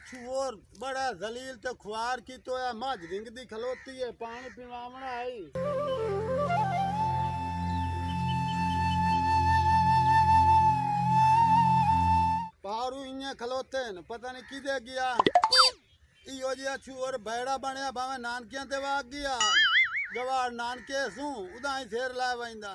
छुओर बड़ा जलील ते खुआर की तो है मज रिंगदी खलोती है पानी पिवावना आई पारू इन्हें खलोते न पता नहीं किदे गया इो जिया छुओर बैड़ा बनया भावे नानकियां ते वाग गया गवार नानके सू उदा ही फेर ला वंदा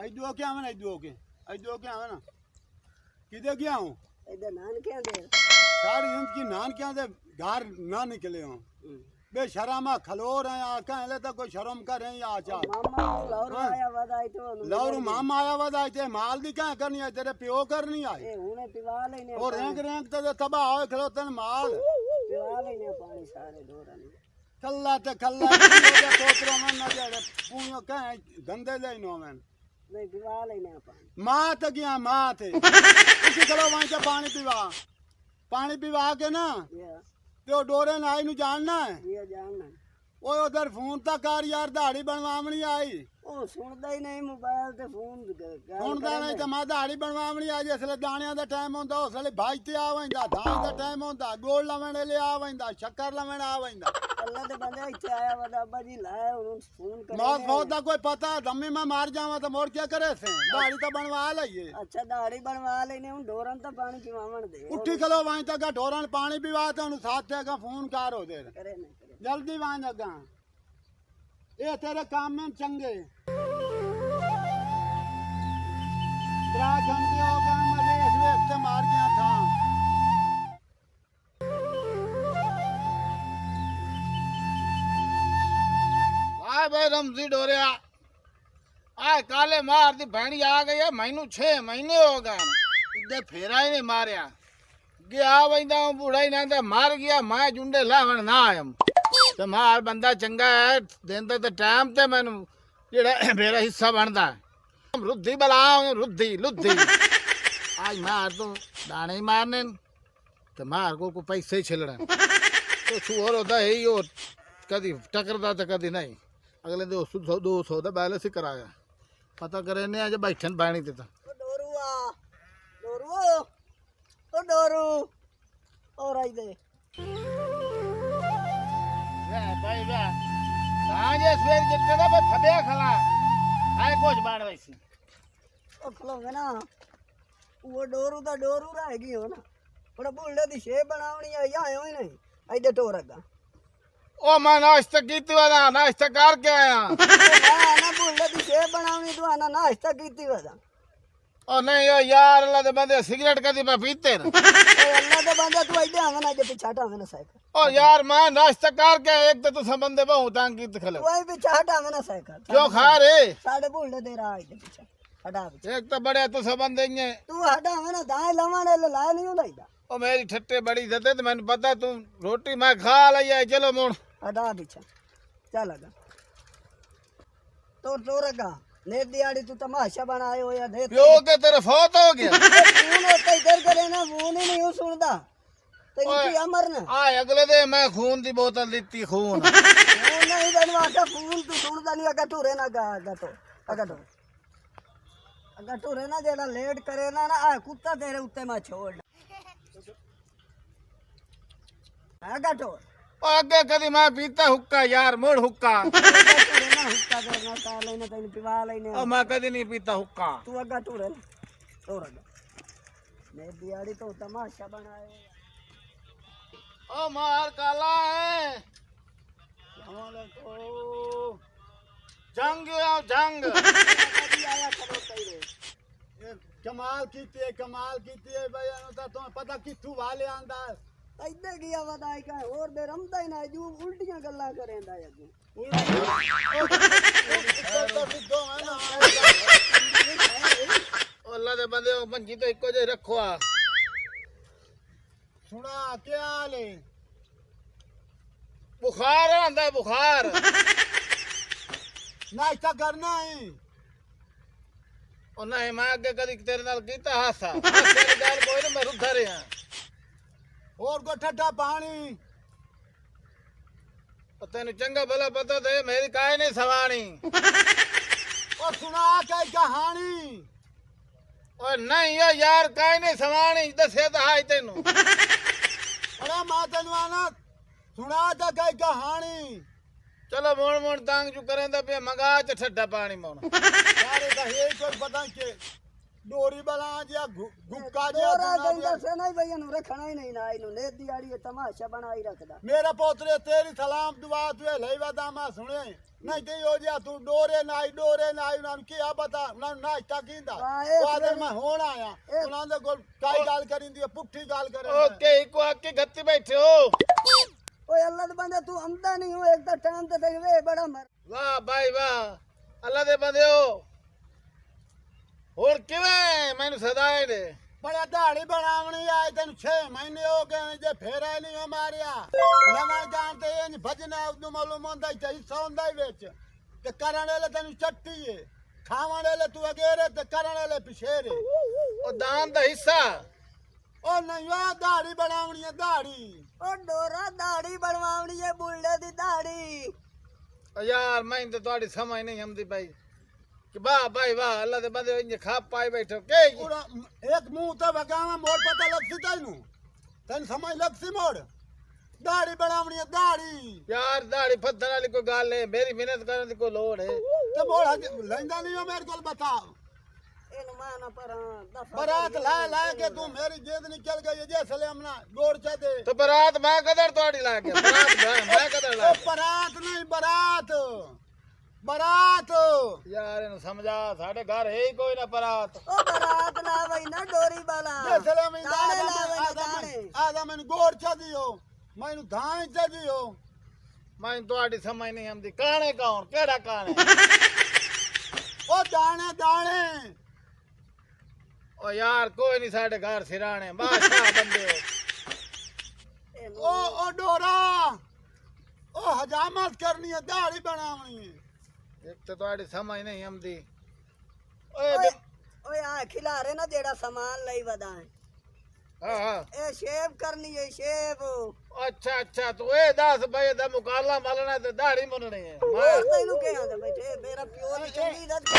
ऐदो क्या आवे ऐदो क्या आवे ना किदे गया हूं इधर नानकियां दे सारी जिंदगी नानकियां दे घर ना निकले हूं बेशर्मा खलोर है आका ले तो कोई शर्म करे या आचा मामा लौर आया वदाई तो लौर मामा आया वदाई ते माल दी क्या करनी है तेरे प्यो करनी है ए हुने पिवा लेने और रैंक रैंक तो तबाह होए खलोतन माल पिवा लेने पानी सारे डोरा ने कल्ला पोतरो में न जड़े पूयो कह गंदे ले नो में नहीं पिवा लेने पानी मां त गया मां थे उसी चलो वहां से पानी पिवा के ना ये ते डोरे नाई नु जानना है ये जानना ओए उधर फोन ता कर यार दाढ़ी बनवावनी आई ओ सुनदा ही नहीं मोबाइल ते फोन सुनदा नहीं ते मैं दाढ़ी बनवावनी आई जिसले दाणियां दा टाइम होंदा उसले भाई ते आवेंदा धान दा टाइम होंदा गोल लवण ले आवेंदा शक्कर लवण आवेंदा अल्लाह दे बंदे इथे आया वदा अब्बा जी लाया उन फोन करे मौत बहुत दा कोई पता दम्मी में मार जावा तो मोड़ क्या करे से दाढ़ी तो बनवा लइए अच्छा दाढ़ी बनवा लेने उन डोरन तो पानी पिवावन दे उठी खलो वहीं तक ढोरन पानी पिवा ते उन साथ ते का फोन कर हो दे करे नहीं करे जल्दी वहां जगा ये तेरे काम में चंगे 3 घंटे हो गए मुझे इस वेक से मार गया था आए भाई रमजी डोरिया आए काले मार दी भैणी आ गई है मैनू 6 महीने हो गए इधर फेरा ही नहीं मारिया गया वंदा बूढ़ा ही ना मार गया मैं जुंडे लावन ना आयम ते मार बंदा चंगा है देंदा ते टाइम ते मैनू जेड़ा मेरा हिस्सा बनदा रुद्धि बला रुद्धि लुद्धि आज मार तो दाने ही मारने ते मार को पैसे ही छिलने तो छुओर होता है ही और कदी टकरदा ते कदी नहीं अगले 200 ਦਾ बैलेंस ही कराया पता करे ने आज बैठन पानी ते ता डोरू आ डोरू ओ डोरू और आई दे वे भाई वे साजे सवेर जितने दा फबे खला आए कुछ बाण वैसी ओ खलोगे ना वो डोरू दा डोरू रह गई हो ना बड़ा बुल्ले दी शेप बनावनी आई आयो ही नहीं इधर टोर अगा ओ मैं नाश्ता कीती वाला नाश्ता करके आया ना बुल्ले दी शेप बनावनी तू आना नाश्ता कीती वदा ओ नहीं ओ यार अल्लाह दे बंदे सिगरेट कदी मैं पीते ना ओ अल्लाह दे बंदे तू इधर आवे ना जे पिछाटा आवे ना साइकिल ओ यार मैं नाश्ता करके एक तो तू बंदे बहु तंग कीते खले कोई पिछाटा आवे ना साइकिल क्यों खा रे साडे बुल्ले दे रहा इधर पीछे हटा पीछे एक तो बड़े तू बंदे इने तू हटा आवे ना दाए लवाने ले लाए नहीं होंदा इधर ओ मेरी ठट्टे बड़ी दते तो मैंने पता तू रोटी मैं खा लई है चलो मोड़ हटा पीछे चल अगा तो टोर अगा ने दिहाड़ी तू तमाशा बनाए हो या दे प्यो के तेरे फौत हो गया फोन होता इधर करे ना फोन ही नहीं सुनदा तो इनकी अमर ना आ अगले दे मैं खून दी बोतल दीती खून फोन नहीं देने वाला फोन तू सुनदा नहीं अगा टोरे ना अगा टोरे ना जेला लेट करे ना ना आ कुत्ता तेरे उत्ते मैं छोड़ अगा टोर ओ अगे कदी मैं पीता हुक्का यार मोड़ हुक्का टोरे ना हुक्का करना ता लेने तैਨੂੰ पिवा लेने ओ मैं कदी नहीं पीता हुक्का तू अगा टोरे ना टोर अगा ने दिहाड़ी तो तमाशा बनाए ओ मार काला है जंग आओ जंग आया करो तेरे कमाल कीती है भाई तो पता किथू वाले आंदा इधर गया वदाई का और दे रमदा ही ना जू उल्टियां गल्ला करेंदा है अल्लाह दे बंदे पंजी तो इको जे रखो आ सुना क्या हाल है बुखार आंदा है बुखार नाश्ता करना है ओ नहीं मैं अगे कदी तेरे नाल कीता हासा तेरी गल कोई ना मैं रुद्धा रहा और को ठट्ठा पानी तेन चंगा भला पता तो मेरी काहे नहीं सवानी ਉਹ ਸੁਣਾ ਕਈ ਕਹਾਣੀ। ਓ ਨਹੀਂ ਓ ਯਾਰ ਕਾਈ ਨਹੀਂ ਸਮਾਣੀ ਦੱਸੇ ਤਾਂ ਹਾਈ ਤੈਨੂੰ। ਅਰੇ ਮੈਂ ਤੈਨੂੰ ਆਣਾ ਸੁਣਾ ਤਾਂ ਕਈ ਕਹਾਣੀ। ਚਲੋ ਮੋਣ ਮੋਣ ਤੰਗ ਚੁ ਕਰੇਂਦਾ ਪਿਆ ਮੰਗਾ ਚ ਠੱਡਾ ਪਾਣੀ ਮੋਣ। ਯਾਰ ਇਹ ਤਾਂ ਇਹ ਕੋਈ ਪਤਾ ਕਿ ਡੋਰੀ ਬਲਾ ਜਿਹਾ ਗੁੱਕਾ ਜਿਹਾ ਦੋਰਾ ਬਣਾ ਕਹਿੰਦਾ ਦਿਆ। ਸੇ ਨਹੀਂ ਬਈ ਇਹਨੂੰ ਰੱਖਣਾ ਹੀ ਨਹੀਂ ਨਾ ਇਹਨੂੰ ਨੇਤ ਦੀ ਆੜੀ ਇਹ ਤਮਾਸ਼ਾ ਬਣਾਈ ਰੱਖਦਾ। ਮੇਰਾ ਪੋਤਰੇ ਤੇਰੀ ਸਲਾਮ ਦੁਆ ਤੂੰ ਲਈ ਵਾਦਾ ਮੈਂ ਸੁਣੇ ਨਹੀਂ ਤੇ ਹੋ ਜਾ ਤੂੰ ਡੋਰੇ ਨਾਈ ਉਹਨਾਂ ਨੂੰ ਕੀ ਆ ਪਤਾ ਉਹਨਾਂ ਨੂੰ ਨਾਸ਼ਤਾ ਕੀਂਦਾ ਹਾਂ, ਇਹ ਉਹ ਆਦੇ ਫਿਰ- ਮੈਂ ਹੁਣ ਆਇਆ ਉਹਨਾਂ ਦੇ ਕੋਲ ਕਾਈ ਗੱਲ ਕਰਿੰਦੀ ਹੈ ਪੁੱਠੀ ਗੱਲ ਕਰੇ ਓਕੇ ਇੱਕੋ ਆਕੇ ਗੱਤੀ ਬੈਠੇ ਹੋ। ਓਏ ਅੱਲਾ ਦੇ ਬੰਦੇ ਤੂੰ ਆਂਦਾ ਨਹੀਂ ਹੋ ਇੱਕ ਤਾਂ ਟਾਈਮ ਤੇ ਤੇ ਵੇ ਬੜਾ ਮਰ ਵਾਹ ਭਾਈ ਵਾਹ ਅੱਲਾ ਦੇ ਬੰਦਿਓ। ਹੋਰ ਕਿਵੇਂ ਮੈਨੂੰ ਸਦਾਏ ਨੇ ਬੜਾ ਦਾੜੀ ਬਣਾਵਣੀ ਆਏ ਤੈਨੂੰ 6 ਮਹੀਨੇ ਹੋ ਗਏ ਨੇ ਜੇ ਫੇਰਾ ਨਹੀਂ ਹੋ ਮਾਰਿਆ ਨਵਾਂ ਜਾਣ ਤੇ ਇਹ ਭਜਨਾ ਉਦੋਂ ਮਾਲੂਮ ਹੁੰਦਾ ਹੀ ਹਿੱਸਾ ਹੁੰਦਾ ਹੀ ਵਿੱਚ ਤੇ ਕਰਨ ਵਾਲੇ ਤੈਨੂੰ ਚੱਟੀ ਏ ਖਾਵਣ ਵਾਲੇ ਤੂੰ ਅਗੇਰੇ ਤੇ ਕਰਨ ਵਾਲੇ ਪਿਛੇਰੇ ਉਹ ਦਾਨ ਦਾ ਹਿੱਸਾ। ਉਹ ਨਹੀਂ ਆ ਦਾੜੀ ਬਣਾਵਣੀ ਹੈ ਦਾੜੀ। ਓ ਡੋਰਾ ਦਾੜੀ ਬਣਵਾਉਣੀ ਏ ਬੁੱਲੇ ਦੀ ਦਾੜੀ। ਓ ਯਾਰ ਮੈਨੂੰ ਤਾਂ ਤੁਹਾਡੀ ਸਮਝ ਨਹੀਂ ਆਉਂਦੀ ਭਾਈ ਕਿ ਵਾਹ ਭਾਈ ਵਾਹ ਅੱਲਾ ਦੇ ਬੰਦੇ ਇੰਜ ਖਾ ਪਾਈ ਬੈਠੋ ਕੇ ਪੂਰਾ ਇੱਕ ਮੂੰਹ ਤੇ ਵਗਾਵਾ ਮੋੜ ਪਤਾ ਲੱਗਦੀ ਤੈਨੂੰ ਸਮਝ ਲੱਗਦੀ ਮੋੜ ਦਾੜੀ ਬਣਾਵਣੀ ਹੈ ਦਾੜੀ ਯਾਰ ਦਾੜੀ ਫੱਦਣ ਵਾਲੀ ਕੋਈ ਗੱਲ ਨਹੀਂ ਮੇਰੀ ਮਿਹਨਤ ਕਰਨ ਦੀ ਕੋਈ ਲੋੜ ਹੈ। ਤੇ ਮੋੜ ਲੈਂਦਾ ਨਹੀਂ ਹੋ ਮੇਰੇ ਕੋਲ ਬਤਾ ਇਹਨੂੰ ਮਾਨਾ ਪਰਾਂ ਦਫਾ ਬਰਾਤ ਲਾ ਕੇ ਤੂੰ ਮੇਰੀ ਜਿੰਦ ਨਿਕਲ ਗਈ ਜੇ ਸਲਾਮਨਾ ਗੋੜ ਚਾ ਦੇ ਤੇ ਬਰਾਤ ਮੈਂ ਕਦਰ ਤੁਹਾਡੀ ਲਾ ਗਿਆ ਬਰਾਤ ਮੈਂ ਕਦਰ ਲਾ ਉਹ ਬਰਾਤ ਨਹੀਂ ਬਰਾਤ ਯਾਰ ਇਹਨੂੰ ਸਮਝਾ ਸਾਡੇ ਘਰ ਹੈ ਹੀ ਕੋਈ ਨਾ ਬਰਾਤ। ਓ ਬਰਾਤ ਲਾ ਬਈ ਨਾ ਡੋਰੀ ਵਾਲਾ ਜੇ ਸਲਾਮੀ ਤਾਣੇ ਲਾ ਬਈ ਤਾਣੇ ਆਦਾ ਮੈਨੂੰ ਗੋੜ ਚਾ ਦਿਓ ਮੈਨੂੰ ਧਾਂ ਚਾ ਦਿਓ ਮੈਨੂੰ ਤੁਹਾਡੀ ਸਮਝ ਨਹੀਂ ਆਉਂਦੀ ਕਾਣੇ ਕੌਣ ਕਿਹੜਾ ਕਾਣੇ। ਉਹ ਦਾਣੇ ਓ ਯਾਰ ਕੋਈ ਨਹੀਂ ਸਾਡੇ ਘਰ ਸਿਰਾਣੇ ਬਾਦਸ਼ਾਹ ਬੰਦੇ ਹੋ। ਇਹਨੂੰ ਉਹ ਡੋਰਾ ਉਹ ਹਜਾਮਤ ਕਰਨੀ ਹੈ ਦਾੜੀ ਬਣਾਵਣੀ ਹੈ ਇੱਕ ਤਾਂ ਤੁਹਾਡੀ ਸਮਝ ਨਹੀਂ ਆਉਂਦੀ। ਓਏ ਓਏ ਆ ਖਿਲਾਰੇ ਨਾ ਜਿਹੜਾ ਸਮਾਨ ਲਈ ਵਦਾ ਹਾਂ ਇਹ ਸ਼ੇਵ ਕਰਨੀ ਏ ਸ਼ੇਵ ਅੱਛਾ ਅੱਛਾ ਤੂੰ ਇਹ ਦੱਸ ਬਈ ਇਹਦਾ ਮੁਕਾਲਾ ਮਲਣਾ ਤੇ ਦਾੜੀ ਮੁੰਨਣੀ ਹੈ। ਹੋਰ ਤੈਨੂੰ ਕਿਹਾ ਤੇ ਬੈਠੇ ਮੇਰਾ ਪਿਓ ਦੀ ਚੰਗੀ ਇੱਜ਼ਤ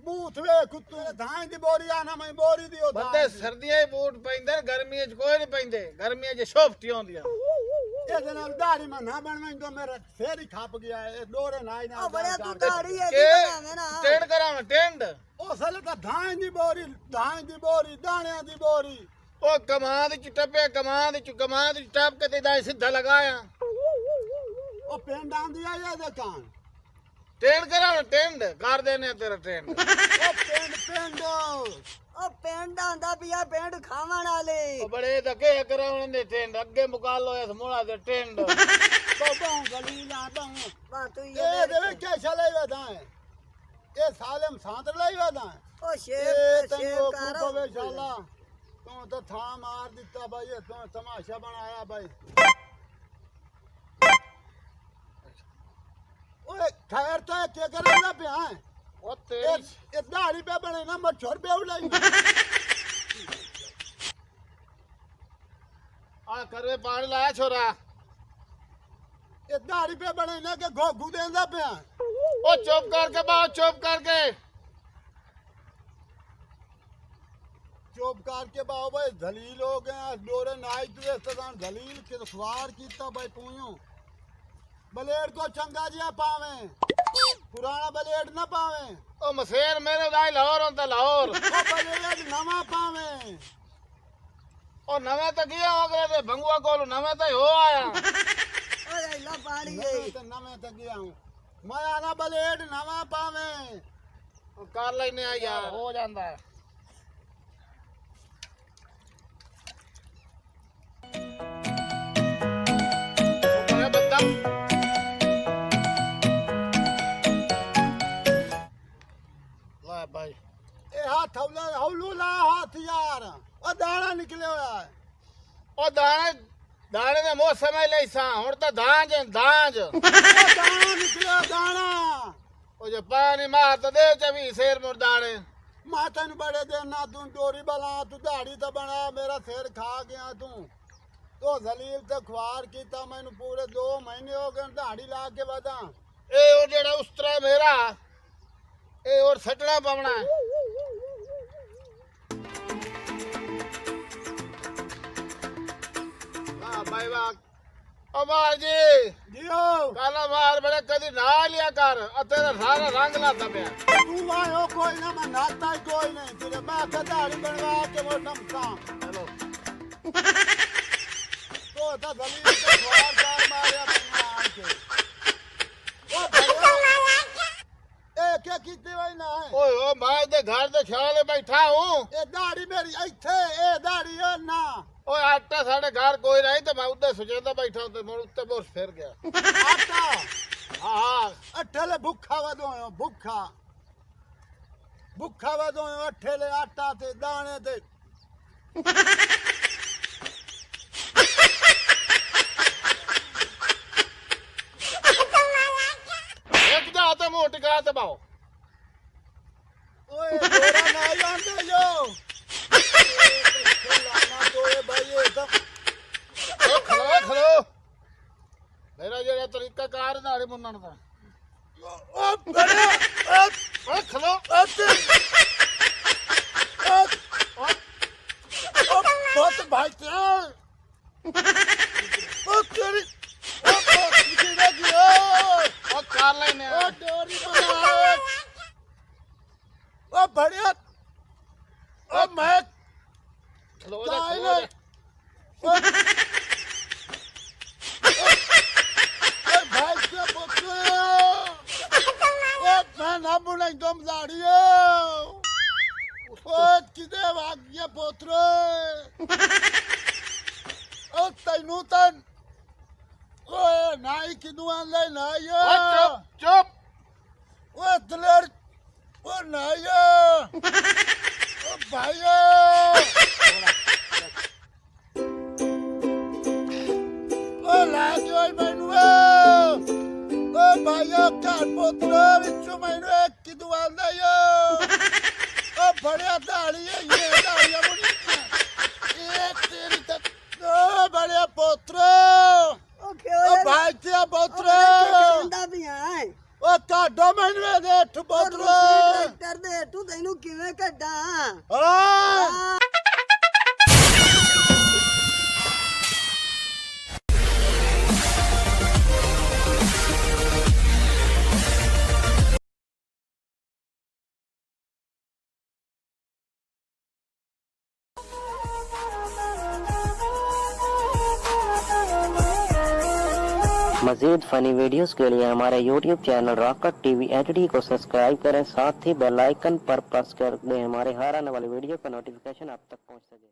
ਬੂਤ ਵੇ ਕੁੱਤੂ ਧਾਂ ਦੀ ਬੋਰੀ ਆਣਾ ਮੈਂ ਬੋਰੀ ਦੀ ਉਹ ਬੰਦੇ ਸਰਦੀਆਂ 'ਚ ਬੂਟ ਪੈਂਦੇ ਨੇ ਗਰਮੀਆਂ 'ਚ ਕੋਈ ਨਹੀਂ ਪੈਂਦੇ ਗਰਮੀਆਂ 'ਚ ਸ਼ੋਫਟੀ ਆਉਂਦੀਆਂ। ਇਹਦੇ ਨਾਲ ਦਾੜੀ ਮੈਂ ਨਾ ਬਣਵਾਈ ਤਾਂ ਮੇਰਾ ਫੇਰ ਹੀ ਖੱਪ ਗਿਆ ਇਹ ਡੋਰੇ ਨਾਈ ਆ ਨਾਲ ਬੜਿਆ ਤੂੰ ਦਾੜੀ ਏ ਕਿ ਬਣਾਵੇਂ ਨਾ ਟੈਂਡ ਕਰਾਵਾਂ ਟੈਂਡ ਉਹ ਸਲੇ ਤਾਂ ਧਾਂ ਦੀ ਬੋਰੀ ਦਾਣਿਆਂ ਦੀ ਬੋਰੀ ਉਹ ਕਮਾਂ ਦੇ ਚ ਟੱਪਿਆ ਕਮਾਂ ਦੇ ਚ ਟੱਪ ਕੇ ਤੇ ਦਾ ਸਿੱਧਾ ਲਗਾਇਆ ਉਹ ਪਿੰਡ ਆਂਦੀ ਆ ਇਹਦੇ ਕਾਂ ਟੈਂਡ ਕਰਾਵਾਂ ਟੈਂਡ ਕਰ ਦੇਨੇ ਤੇਰਾ ਟੈਂਡ। ਉਹ ਪਿੰਡ ਉਹ ਪਿੰਡ ਆਂਦਾ ਪਿਆ ਪਿੰਡ ਖਾਵਣ ਵਾਲੇ ਉਹ ਬੜੇ ਧੱਕੇ ਕਰਾਉਣ ਦੇ ਟੈਂਡ ਅੱਗੇ ਮੁਕਾਲ ਹੋਇਆ ਸਮੂਲਾ ਦੇ ਟੈਂਡ। ਬਾਬਾ ਗਲੀ ਲਾ ਤਾਂ ਬਾ ਤੂੰ ਇਹ ਦੇਵੇ ਕਿ ਚਲੇ ਵਦਾ ਇਹ ਸਾਲਮ ਸਾਂਦਰ ਲਈ ਵਦਾ ਉਹ ਇਹ ਸ਼ੇਵ ਤੈਨੂੰ ਕਰ ਕੋਵੇ ਸ਼ਾਲਾ ਤੂੰ ਤਾਂ ਥਾਂ ਮਾਰ ਦਿੱਤਾ ਬਾਈ ਇਹ ਤੂੰ ਤਮਾਸ਼ਾ ਬਣਾਇਆ ਬਾਈ ਓਏ ਖੈਰ ਤਾਂ ਕੀ ਕਰਦਾ ਪਿਆ ਉਹ ਤੇਰੀ ਇਹ ਦਾੜੀ ਪੇ ਬਣੇ ਨਾ ਮੱਛਰ ਪੇ ਉਲਾਈ ਆ ਕਰਵੇ ਪਾਣੀ ਲਾਇਆ ਛੋਰਾ ਇਹ ਦਾੜੀ ਪੇ ਬਣੇ ਨਾ ਕਿ ਘੋਗੂ ਦੇਂਦਾ ਪਿਆ ਉਹ ਚੁੱਪ ਕਰਕੇ ਬਾਹਰ ਚੁੱਪ ਕਰਕੇ ਚੁੱਪ ਕਰਕੇ ਬਾਓ ਬਾਈ ਦਲੀਲ ਹੋ ਗਏ ਡੋਰੇ ਨਾਈ ਤੂੰ ਇਸ ਤਰ੍ਹਾਂ ਦਲੀਲ ਕਿ ਸਵਾਰ ਕੀਤਾ ਬਾਈ ਤੂੰ ਬਲੇਡ ਕੋ ਚੰਗਾ ਜਿਹਾ ਪਾਵੇਂ ਪੁਰਾਣਾ ਬਲੇਡ ਨਾ ਪਾਵੇਂ ਉਹ ਮਸੇਰ ਮੇਰੇ ਦਾ ਲਾਹੌਰ ਹੁੰਦਾ ਲਾਹੌਰ ਉਹ ਬਲੇਡ ਨਵਾਂ ਪਾਵੇਂ ਉਹ ਨਵੇਂ ਤਾਂ ਗਿਆ ਹੋ ਗਏ ਤੇ ਭੰਗੂਆ ਕੋਲ ਨਵੇਂ ਤਾਂ ਹੀ ਹੋ ਆਇਆ। ਓਏ ਲਾ ਪਾਣੀ ਏ ਨਵੇਂ ਤੇ ਗਿਆ ਹੂੰ ਮੈਂ ਆਣਾ ਬਲੇਡ ਨਵਾਂ ਪਾਵੇਂ ਉਹ ਕਰ ਲੈਨੇ ਆ ਯਾਰ ਹੋ ਜਾਂਦਾ ਹੈ। ਉਹ ਬੜਾ ਬੰਦਾ ਲੈ ਭਾਈ ਇਹ ਹੱਥ ਹੌਲੂ ਲਾ ਹੱਥ ਯਾਰ ਉਹ ਦਾਣਾ ਨਿਕਲਿਆ ਹੋਇਆ ਹੈ ਉਹ ਦਾਣੇ ਦੇ ਮੌਸਮ ਹੈ ਲਈ ਸਾਂ ਹੁਣ ਤਾਂ ਦਾਂਜ ਉਹ ਦਾਣਾ ਨਿਕਲਿਆ ਦਾਣਾ ਉਹ ਜੇ ਪਾਣੀ ਮਾਰ ਤਾਂ ਦੇ ਚ ਵੀ ਸ਼ੇਰ ਮੁਰਦਾਣੇ ਮੈਂ ਤੈਨੂੰ ਬੜੇ ਦਿਨ ਨਾ ਤੂੰ ਡੋਰੀ ਬਲਾ ਤੂੰ ਦਾੜੀ ਤਾਂ ਬਣਾ ਮੇਰਾ ਸਿਰ ਖਾ ਗਿਆ ਤੂੰ तो जलील ते ख्वार कीता मैनू पूरे 2 महीने हो गए दिहाड़ी ला के वादा ਇਹ ਉਹ ਜਿਹੜਾ ਉਸਤਰਾ ਮੇਰਾ ਇਹ ਹੋਰ ਸੱਟਣਾ ਪਾਉਣਾ ਵਾਹ ਬਾਈ ਵਾਹ ਅਮਾਰ ਜੀ जियो ਕਾਲਾ ਮਾਰ ਬੜੇ ਕਦੀ ਨਾ ਲਿਆ ਕਰ ਅਤੇ ਸਾਰਾ ਰੰਗ ਲਾਤਾ ਪਿਆ तू आयो कोई ना मैं नाता ही कोई नहीं तेरे मैं आखा दाढ़ी बनवा के वो नमका ਚਲੋ तो था जलील ते ख्वार कार मारिया मैनू आन के ओ भैया ए क्या कीते भाई ना है ਓਏ ਓ ਮੈਂ ਇਹਦੇ ਘਰ ਦੇ ਖਿਆਲੇ ਬੈਠਾ ਹੂੰ ए दाढ़ी मेरी इथे ए दाढ़ी ओ ना ਓਏ ਆਟਾ ਸਾਡੇ ਘਰ ਕੋਈ ਨਹੀਂ ਤੇ ਮੈਂ ਉੱਤੇ ਸੁਜੇਦਾ ਬੈਠਾ ਤੇ ਮੈਂ ਉੱਤੇ ਬੋਸ ਫਿਰ ਗਿਆ आटा ਹਾਂ अठेले भुखा वदो आयो भुखा भुखा वदो आयो अठेले आटा ते दाने ते ਇੱਕ ਜਾ ਤੇ ਮੂੰਹ ਟਿਕਾ ਤੇ ਬਾਓ ओए गोरा ना जानते यो लाना तो ये भाई ये तो ਓ ਖਲੋ ਖਲੋ ਮੇਰਾ ਜਿਹੜਾ ਤਰੀਕਾ ਕਾਰ ਨਾਲੇ ਮੁੰਨਣ ਦਾ ओ बड़े ਓ ਖਲੋ बहुत भाई क्या ओ तेरी ओ बहुत किसी की ਓ ਕਾਰ ਲੈਨੇ ओ डोरी बना ओ बढ़िया ओ मैं ਖਲੋ क्या ਜਾ है ਖਲੋ ਜਾ ओ भाई क्या पुत्र ओ मैं ना बुलाई तुम दाढ़ी ओ किदे भाग गया पुत्र ओ तैनू तन ओए नाई किदू आन ले नाई ਓ ਚੁੱਪ ਚੁੱਪ ओ दलेर ओ नाई ओ भाई ओ लाज ओए मैनू ओ भाई घर पुत्र विचू मैनू किदू आन ले ओ बड़िया दाढ़ी है ये दाढ़िया मुनी ये तेरी तक ओ बड़िया पुत्र ਉਹ ਕਿਉਂ ओ भाई तेरा पुत्र ਕਹਿੰਦਾ ਵੀ ਆਏ ओ काडो मैनू दे ठु पुत्र ਟਰੈਕਟਰ ਦੇ ਤੂੰ ਤੈਨੂੰ ਕਿਵੇਂ ਕੱਢਾਂ हाँ मज़ीद फ़नी वीडियोस के लिए हमारे YouTube channel rocket TV HD को सब्सक्राइब करें, साथ ही बेल आइकन पर प्रेस कर दें हमारे हर आने वाली वीडियो का नोटिफिकेशन आप तक पहुंच सके।